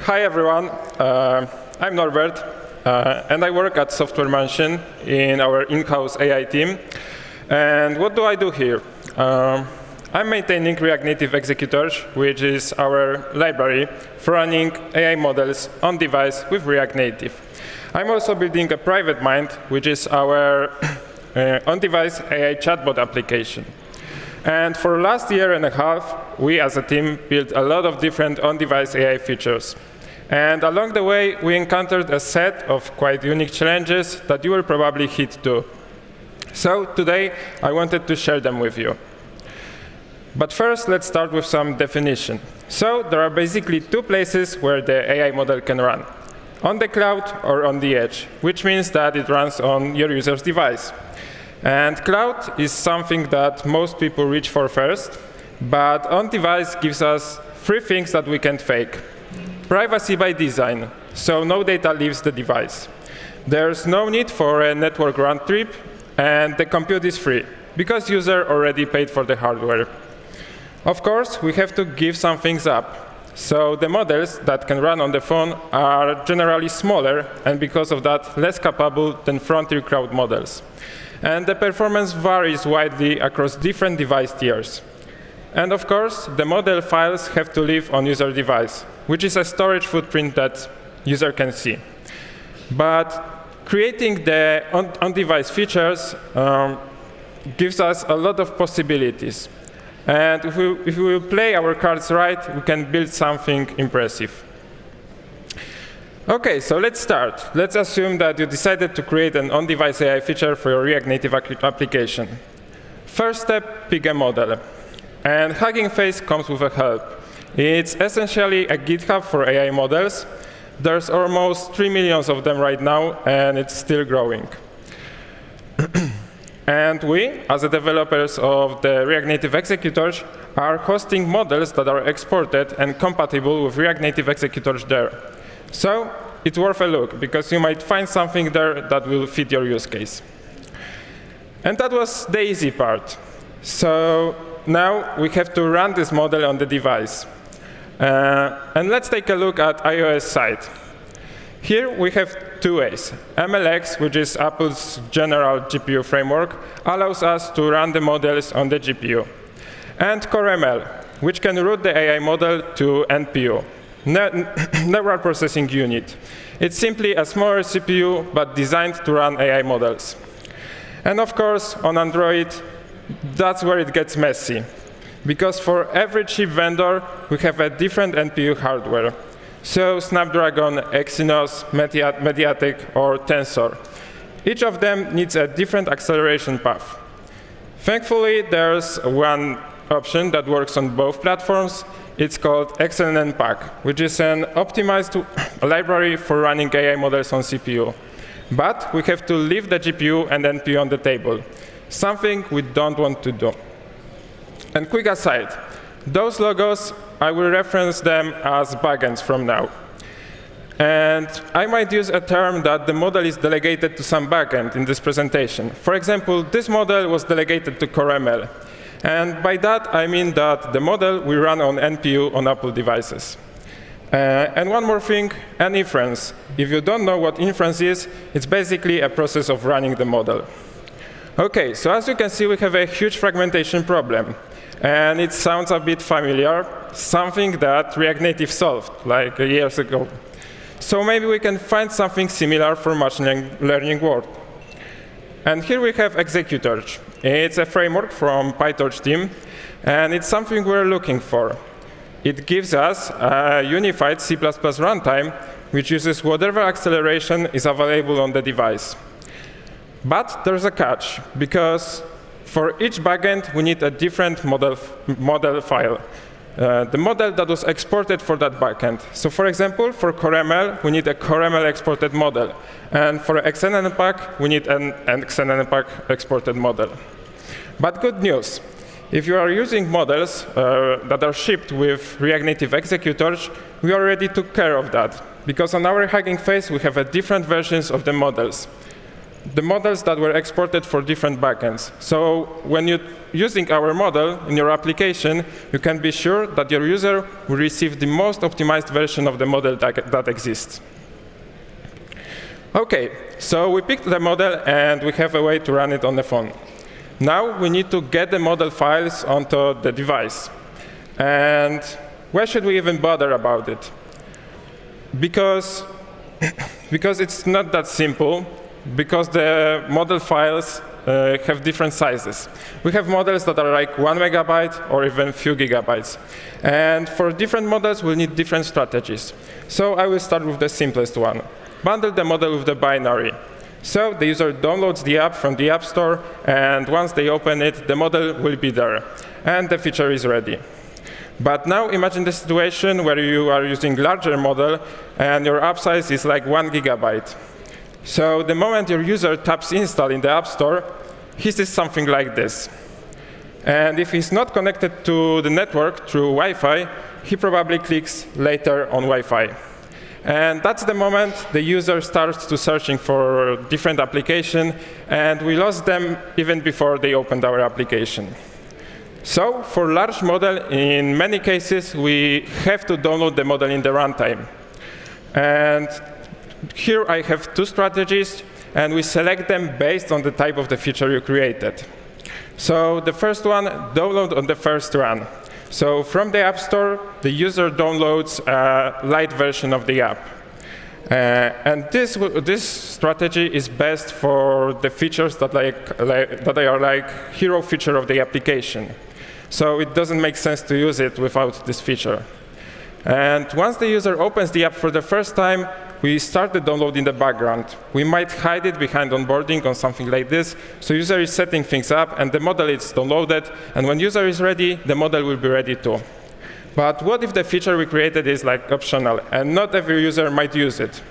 Hi everyone, I'm Norbert, and I work at Software Mansion in our in-house AI team. And what do I do here? I'm maintaining react-native-executorch, which is our library for running AI models on device with React Native. I'm also building a private mind, which is our on-device AI chatbot application. And for the last year and a half, we as a team built a lot of different on-device AI features. And along the way, we encountered a set of quite unique challenges that you will probably hit too. So today, I wanted to share them with you. But first, let's start with some definition. So there are basically two places where the AI model can run: on the cloud or on the edge, which means that it runs on your user's device. And cloud is something that most people reach for first, but on-device gives us three things that we can't fake. Privacy by design, so no data leaves the device. There's no need for a network round trip, and the compute is free, because user already paid for the hardware. Of course, we have to give some things up. So the models that can run on the phone are generally smaller, and because of that, less capable than frontier cloud models. And the performance varies widely across different device tiers. And of course, the model files have to live on user device, which is a storage footprint that user can see. But creating the on-device features gives us a lot of possibilities. And if we will play our cards right, we can build something impressive. OK, so let's start. Let's assume that you decided to create an on-device AI feature for your React Native application. First step, pick a model. And Hugging Face comes with a help. It's essentially a GitHub for AI models. There's almost 3 million of them right now, and it's still growing. And we, as the developers of the react-native-executorch, are hosting models that are exported and compatible with react-native-executorch there. So it's worth a look, because you might find something there that will fit your use case. And that was the easy part. So now we have to run this model on the device. And let's take a look at iOS side. Here we have two ways. MLX, which is Apple's general GPU framework, allows us to run the models on the GPU. And CoreML, which can route the AI model to NPU, Neural Processing Unit. It's simply a smaller CPU, but designed to run AI models. And of course, on Android, that's where it gets messy. Because for every chip vendor, we have a different NPU hardware. So Snapdragon, Exynos, Mediatek, or Tensor. Each of them needs a different acceleration path. Thankfully, there's one option that works on both platforms. It's called XNNPack, which is an optimized library for running AI models on CPU. But we have to leave the GPU and NPU on the table, something we don't want to do. And quick aside, those logos, I will reference them as backends from now. And I might use a term that the model is delegated to some backend in this presentation. For example, this model was delegated to CoreML. And by that, I mean that the model will run on NPU on Apple devices. And one more thing, an inference. If you don't know what inference is, it's basically a process of running the model. OK, so as you can see, we have a huge fragmentation problem. And it sounds a bit familiar, something that React Native solved like years ago. So maybe we can find something similar for machine learning world. And here we have executorch. It's a framework from PyTorch team, and it's something we're looking for. It gives us a unified C++ runtime, which uses whatever acceleration is available on the device. But there's a catch, because for each backend, we need a different model file, the model that was exported for that backend. So for example, for CoreML, we need a CoreML exported model. And for XNNPack, we need an XNNPack exported model. But good news. If you are using models that are shipped with React Native-executorch, we already took care of that. Because on our Hugging Face, we have different versions of the models. the models that were exported for different backends. So when you're using our model in your application, you can be sure that your user will receive the most optimized version of the model that exists. OK, so we picked the model, and we have a way to run it on the phone. Now we need to get the model files onto the device. And why should we even bother about it? Because it's not that simple, because the model files have different sizes. We have models that are like 1 megabyte or even a few gigabytes. And for different models, we'll need different strategies. So I will start with the simplest one. Bundle the model with the binary. So the user downloads the app from the App Store, and once they open it, the model will be there, and the feature is ready. But now imagine the situation where you are using larger model, and your app size is like 1 gigabyte. So the moment your user taps install in the App Store, he sees something like this. And if he's not connected to the network through Wi-Fi, he probably clicks later on Wi-Fi. And that's the moment the user starts to searching for different application, and we lost them even before they opened our application. So for large model, in many cases, we have to download the model in the runtime. And here I have two strategies, and we select them based on the type of the feature you created. So the first one, download on the first run. So from the App Store, the user downloads a light version of the app. And this strategy is best for the features that are like hero feature of the application. So it doesn't make sense to use it without this feature. And once the user opens the app for the first time, we start the download in the background. We might hide it behind onboarding or something like this. So user is setting things up, and the model is downloaded. And when user is ready, the model will be ready too. But what if the feature we created is like optional, and not every user might use it?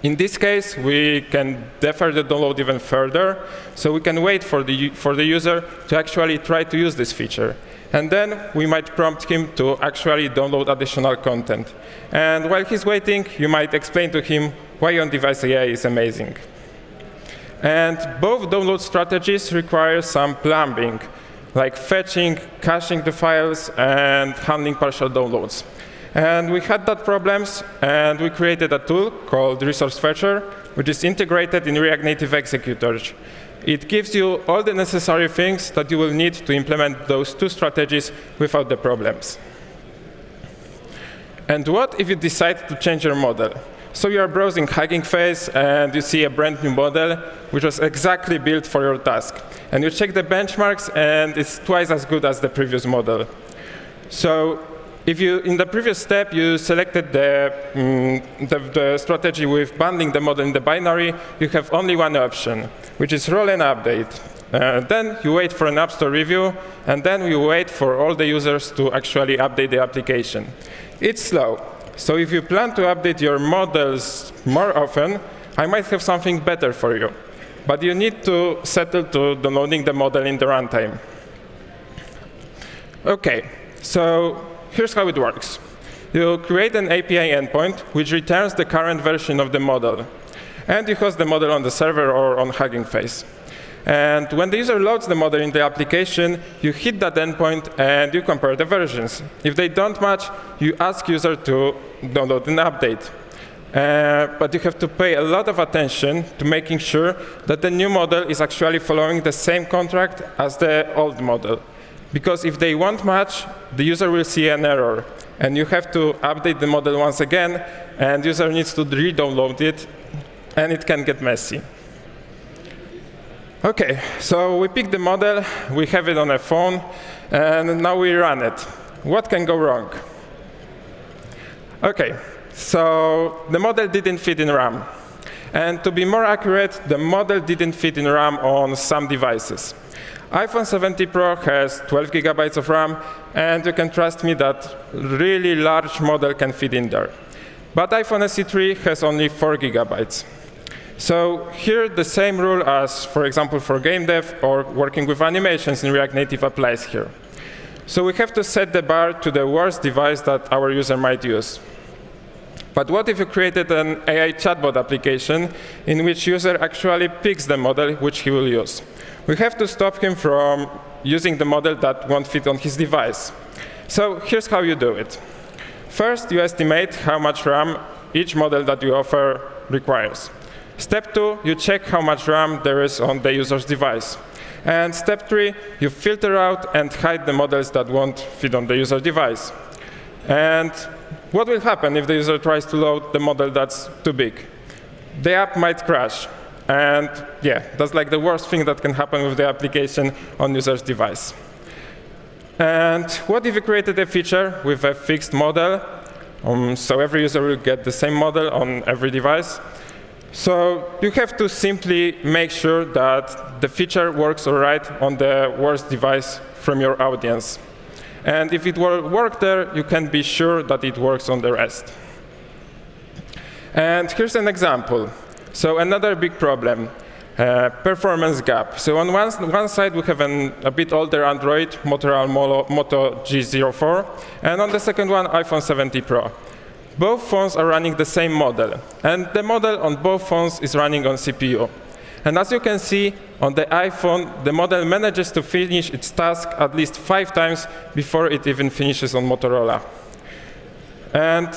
In this case, we can defer the download even further. So we can wait for the user to actually try to use this feature. And then we might prompt him to actually download additional content. And while he's waiting, you might explain to him why on-device AI is amazing. And both download strategies require some plumbing, like fetching, caching the files, and handling partial downloads. And we had that problems, and we created a tool called Resource Fetcher, which is integrated in react-native-executorch. It gives you all the necessary things that you will need to implement those two strategies without the problems. And what if you decide to change your model? So you are browsing Hugging Face, and you see a brand new model, which was exactly built for your task. And you check the benchmarks, and it's twice as good as the previous model. So if you, in the previous step, you selected the strategy with bundling the model in the binary, you have only one option, which is roll and update. Then you wait for an App Store review, and then you wait for all the users to actually update the application. It's slow. So if you plan to update your models more often, I might have something better for you. But you need to settle to downloading the model in the runtime. OK, so here's how it works. You create an API endpoint, which returns the current version of the model. And you host the model on the server or on Hugging Face. And when the user loads the model in the application, you hit that endpoint, and you compare the versions. If they don't match, you ask user to download an update. But you have to pay a lot of attention to making sure that the new model is actually following the same contract as the old model. Because if they won't match, the user will see an error. And you have to update the model once again, and user needs to re-download it, and it can get messy. OK, so we pick the model, we have it on a phone, and now we run it. What can go wrong? OK, so the model didn't fit in RAM. And to be more accurate, the model didn't fit in RAM on some devices. iPhone 17 Pro has 12 gigabytes of RAM, and you can trust me that really large model can fit in there. But iPhone SE3 has only 4 gigabytes. So here, the same rule as, for example, for game dev or working with animations in React Native applies here. So we have to set the bar to the worst device that our user might use. But what if you created an AI chatbot application in which user actually picks the model which he will use? We have to stop him from using the model that won't fit on his device. So here's how you do it. First, you estimate how much RAM each model that you offer requires. Step 2, you check how much RAM there is on the user's device. And step 3, you filter out and hide the models that won't fit on the user device. And what will happen if the user tries to load the model that's too big? The app might crash. And yeah, that's like the worst thing that can happen with the application on user's device. And what if you created a feature with a fixed model? So every user will get the same model on every device. So you have to simply make sure that the feature works all right on the worst device from your audience. And if it will work there, you can be sure that it works on the rest. And here's an example. So another big problem, performance gap. So on one side, we have a bit older Android, Motorola Moto G04, and on the second one, iPhone 70 Pro. Both phones are running the same model, and the model on both phones is running on CPU. And as you can see, on the iPhone, the model manages to finish its task at least 5 times before it even finishes on Motorola. And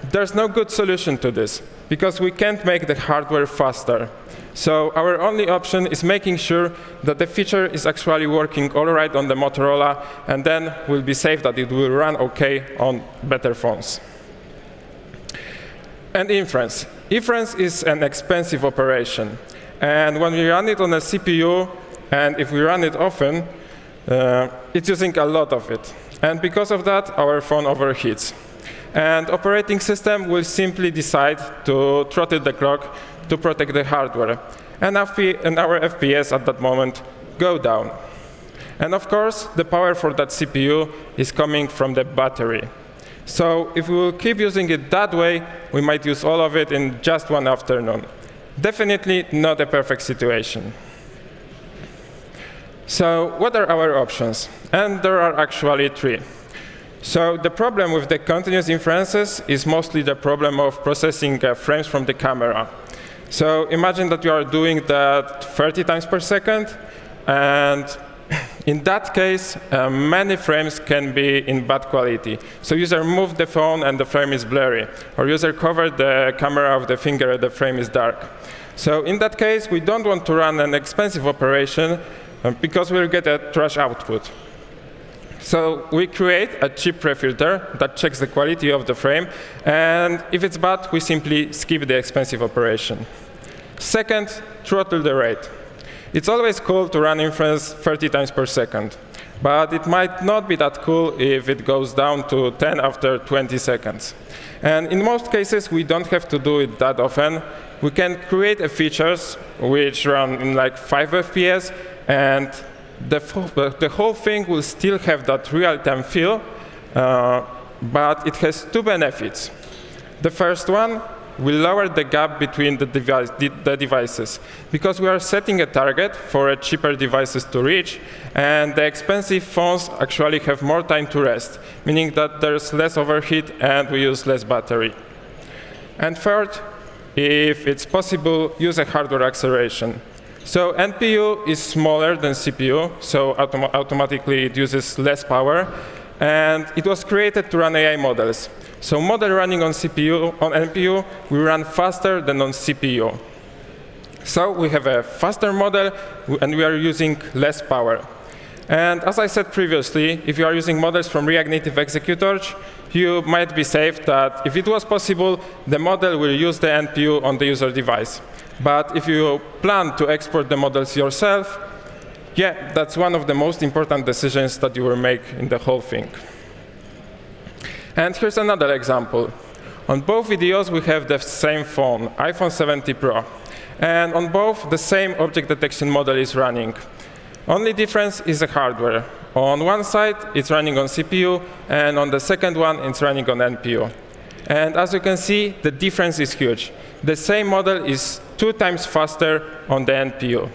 there's no good solution to this, because we can't make the hardware faster. So our only option is making sure that the feature is actually working all right on the Motorola, and then we'll be safe that it will run OK on better phones. And inference. Inference is an expensive operation. And when we run it on a CPU, and if we run it often, it's using a lot of it. And because of that, our phone overheats. And operating system will simply decide to throttle the clock to protect the hardware. And our FPS at that moment go down. And of course, the power for that CPU is coming from the battery. So if we will keep using it that way, we might use all of it in just one afternoon. Definitely not a perfect situation. So what are our options? And there are actually 3. So the problem with the continuous inferences is mostly the problem of processing frames from the camera. So imagine that you are doing that 30 times per second, and in that case, many frames can be in bad quality. So user moved the phone and the frame is blurry, or user covered the camera of the finger and the frame is dark. So in that case, we don't want to run an expensive operation because we'll get a trash output. So we create a cheap prefilter that checks the quality of the frame, and if it's bad, we simply skip the expensive operation. Second, throttle the rate. It's always cool to run inference 30 times per second, but it might not be that cool if it goes down to 10 after 20 seconds. And in most cases, we don't have to do it that often. We can create features which run in like 5 FPS, and the whole thing will still have that real-time feel, but it has 2 benefits. The first one, we lower the gap between the devices, because we are setting a target for cheaper devices to reach, and the expensive phones actually have more time to rest, meaning that there's less overheat and we use less battery. And third, if it's possible, use a hardware acceleration. So NPU is smaller than CPU, so automatically it uses less power, and it was created to run AI models. So model running on NPU will run faster than on CPU. So we have a faster model, and we are using less power. And as I said previously, if you are using models from react-native-executorch, you might be safe that if it was possible, the model will use the NPU on the user device. But if you plan to export the models yourself, yeah, that's one of the most important decisions that you will make in the whole thing. And here's another example. On both videos, we have the same phone, iPhone 70 Pro. And on both, the same object detection model is running. Only difference is the hardware. On one side, it's running on CPU, and on the second one, it's running on NPU. And as you can see, the difference is huge. The same model is 2 times faster on the NPU.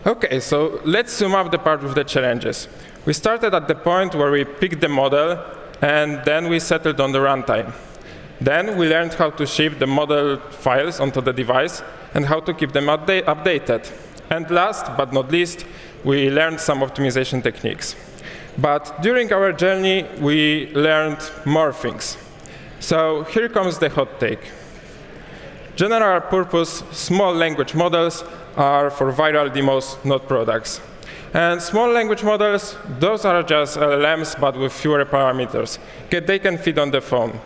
OK, so let's sum up the part with the challenges. We started at the point where we picked the model, and then we settled on the runtime. Then we learned how to ship the model files onto the device and how to keep them updated. And last but not least, we learned some optimization techniques. But during our journey, we learned more things. So here comes the hot take. General purpose small language models are for viral demos, not products. And small language models, those are just LLMs, but with fewer parameters. They can fit on the phone.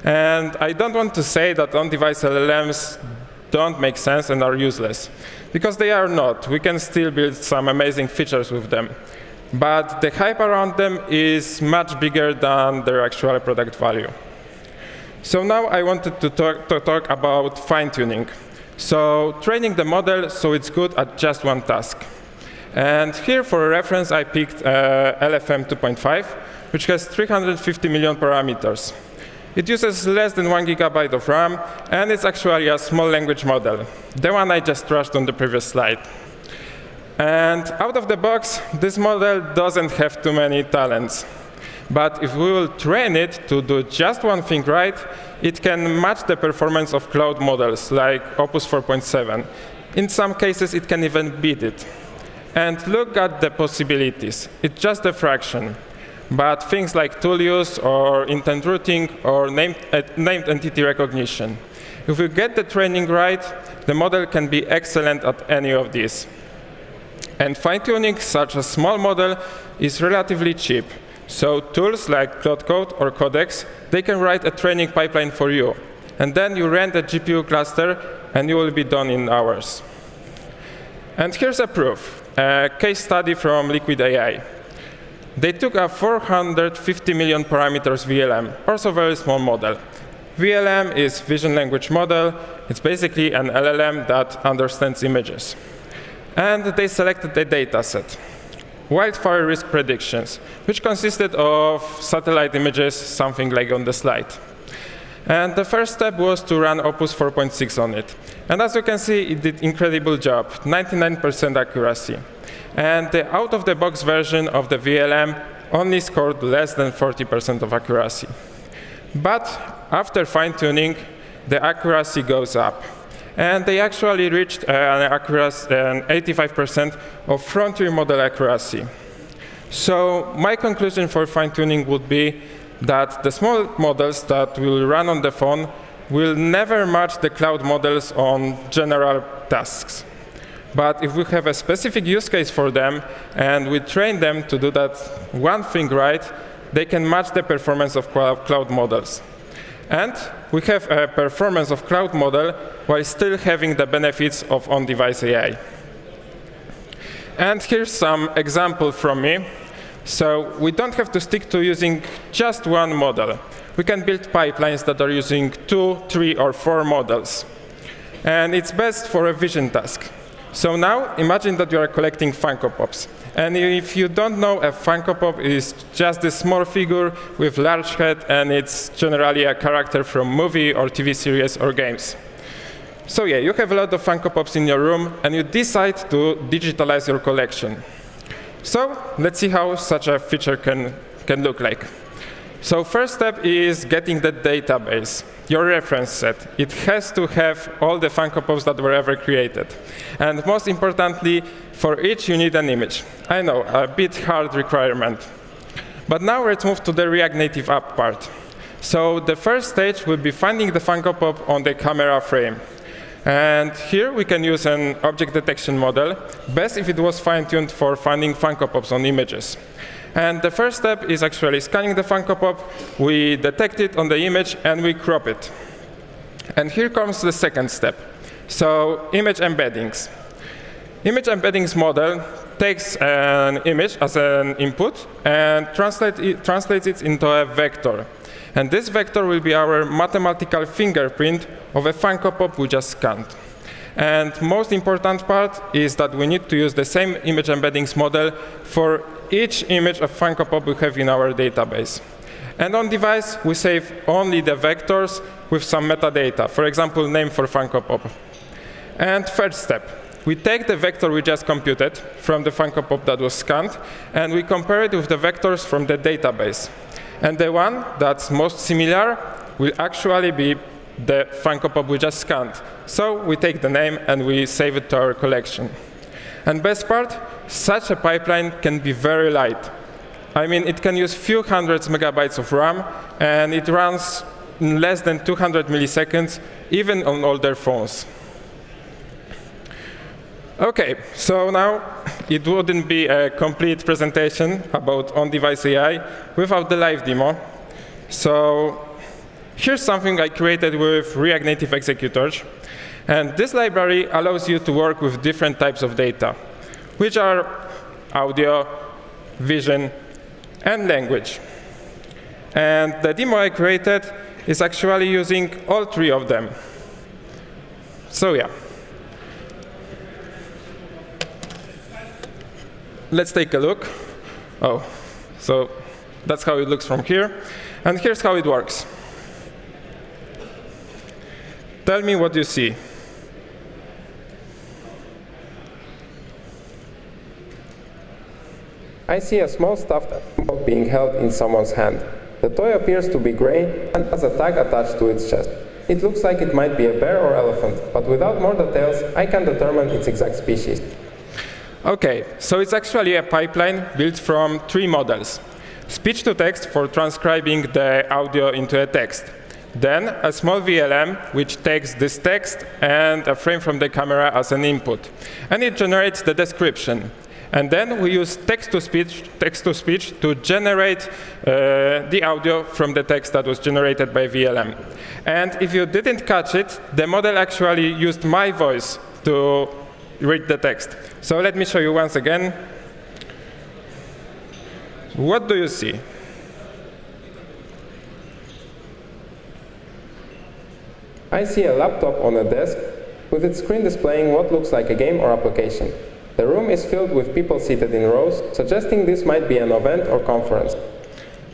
And I don't want to say that on-device LLMs don't make sense and are useless, because they are not. We can still build some amazing features with them. But the hype around them is much bigger than their actual product value. So now I wanted to talk about fine-tuning. So training the model so it's good at just one task. And here, for a reference, I picked LFM 2.5, which has 350 million parameters. It uses less than 1 GB of RAM, and it's actually a small language model, the one I just trashed on the previous slide. And out of the box, this model doesn't have too many talents. But if we will train it to do just one thing right, it can match the performance of cloud models like Opus 4.7. In some cases, it can even beat it. And look at the possibilities. It's just a fraction. But things like tool use or intent routing or named entity recognition. If we get the training right, the model can be excellent at any of these. And fine-tuning such a small model is relatively cheap. So tools like Cloud Code or Codex, they can write a training pipeline for you. And then you rent a GPU cluster, and you will be done in hours. And here's a proof. A case study from Liquid AI. They took a 450 million parameters VLM, also very small model. VLM is Vision Language Model. It's basically an LLM that understands images. And they selected a data set, wildfire risk predictions, which consisted of satellite images, something like on the slide. And the first step was to run Opus 4.6 on it. And as you can see, it did an incredible job, 99% accuracy. And the out-of-the-box version of the VLM only scored less than 40% of accuracy. But after fine-tuning, the accuracy goes up. And they actually reached an 85% of frontier model accuracy. So my conclusion for fine-tuning would be that the small models that will run on the phone will never match the cloud models on general tasks. But if we have a specific use case for them and we train them to do that one thing right, they can match the performance of cloud models. And we have a performance of cloud model while still having the benefits of on-device AI. And here's some example from me. So we don't have to stick to using just one model. We can build pipelines that are using 2, 3, or 4 models. And it's best for a vision task. So now imagine that you are collecting Funko Pops. And if you don't know, a Funko Pop is just this small figure with large head, and it's generally a character from movie or TV series or games. So yeah, you have a lot of Funko Pops in your room, and you decide to digitalize your collection. So let's see how such a feature can look like. So first step is getting the database, your reference set. It has to have all the Funko Pops that were ever created. And most importantly, for each you need an image. I know, a bit hard requirement. But now let's move to the React Native app part. So the first stage will be finding the Funko Pop on the camera frame. And here we can use an object detection model, best if it was fine-tuned for finding Funko Pops on images. And the first step is actually scanning the Funko Pop. We detect it on the image, and we crop it. And here comes the second step. So image embeddings. Image embeddings model takes an image as an input and translates it into a vector. And this vector will be our mathematical fingerprint of a Funko Pop we just scanned. And most important part is that we need to use the same image embeddings model for each image of Funko Pop we have in our database. And on device, we save only the vectors with some metadata, for example, name for Funko Pop. And third step, we take the vector we just computed from the Funko Pop that was scanned, and we compare it with the vectors from the database. And the one that's most similar will actually be the Funko Pop we just scanned. So we take the name and we save it to our collection. And best part, such a pipeline can be very light. I mean, it can use few hundreds megabytes of RAM, and it runs in less than 200 milliseconds, even on older phones. OK, so now it wouldn't be a complete presentation about on-device AI without the live demo. So here's something I created with react-native-executorch. And this library allows you to work with different types of data, which are audio, vision, and language. And the demo I created is actually using all three of them. So yeah. Let's take a look. Oh, so that's how it looks from here. And here's how it works. Tell me what you see. I see a small stuffed animal being held in someone's hand. The toy appears to be gray and has a tag attached to its chest. It looks like it might be a bear or elephant, but without more details, I can determine its exact species. OK, so it's actually a pipeline built from three models. Speech-to-text for transcribing the audio into a text. Then a small VLM, which takes this text and a frame from the camera as an input. And it generates the description. And then we use text-to-speech to generate the audio from the text that was generated by VLM. And if you didn't catch it, the model actually used my voice to read the text. So let me show you once again. What do you see? I see a laptop on a desk with its screen displaying what looks like a game or application. The room is filled with people seated in rows, suggesting this might be an event or conference.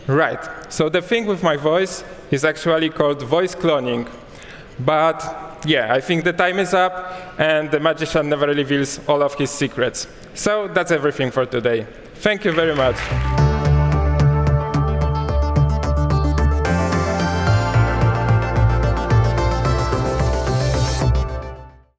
Right. So the thing with my voice is actually called voice cloning. But yeah, I think the time is up, and the magician never reveals all of his secrets. So that's everything for today. Thank you very much.